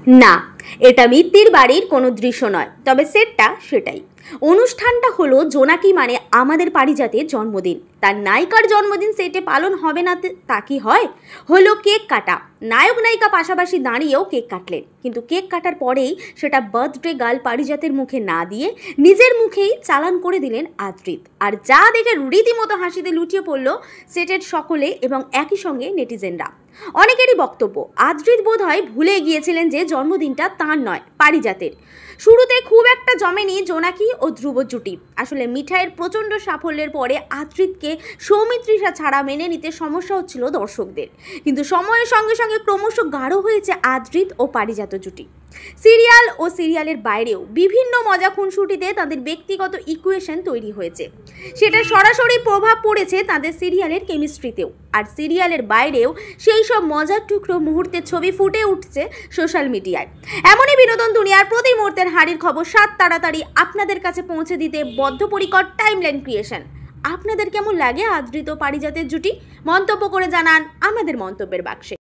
না, এটা মিত্তির বাড়ির কোনো দৃশ্য নয়, তবে সেটটা সেটাই। অনুষ্ঠানটা হলো জোনাকি মানে আমাদের পারিজাতের জন্মদিন। তার নায়িকার জন্মদিন সেটে পালন হবে না তা কি হয়? হলো কেক কাটা। নায়ক নায়িকা পাশাপাশি দাঁড়িয়েও কেক কাটলেন, কিন্তু কেক কাটার পরেই সেটা বার্থডে গার্ল পারিজাতের মুখে না দিয়ে নিজের মুখেই চালান করে দিলেন আদ্রিত। আর যা দেখে রীতিমতো হাসিতে লুটিয়ে পড়ল সেটের সকলে এবং একই সঙ্গে নেটিজেনরা। অনেকেরই বক্তব্য, আদ্রিত বোধ হয় ভুলে গিয়েছিলেন যে জন্মদিনটা তাঁর নয়, পারিজাতের। শুরুতে খুব একটা জমেনি জোনাকি ও ধ্রুব জুটি। আসলে মিঠাইয়ের প্রচণ্ড সাফল্যের পরে আদ্রিতকে সৌমিত্রিষা ছাড়া মেনে নিতে সমস্যা হচ্ছিল দর্শকদের, কিন্তু সময়ের সঙ্গে সঙ্গে ক্রমশ গাঢ় হয়েছে আদ্রিত ও পারিজাত জুটি। সিরিয়াল ও সিরিয়ালের বাইরেও বিভিন্ন মজা খুনসুটিতে তাদের ব্যক্তিগত ইকুয়েশন তৈরি হয়েছে, সেটা সরাসরি প্রভাব পড়েছে তাদের সিরিয়ালের কেমিস্ট্রিতেও। আর সিরিয়ালের বাইরেও সেই সব মজার টুকরো মুহূর্তের ছবি ফুটে উঠছে সোশ্যাল মিডিয়ায়। এমনই বিনোদন দুনিয়ার প্রতি মুহূর্তের হাড়ির খবর তাড়াতাড়ি আপনাদের কাছে পৌঁছে দিতে বদ্ধপরিকর টাইমলাইন ক্রিয়েশন। আপনাদের কেমন লাগে আদ্রিত পারিজাতের জুটি? মন্তব্য করে জানান আমাদের মন্তব্যের বাক্সে।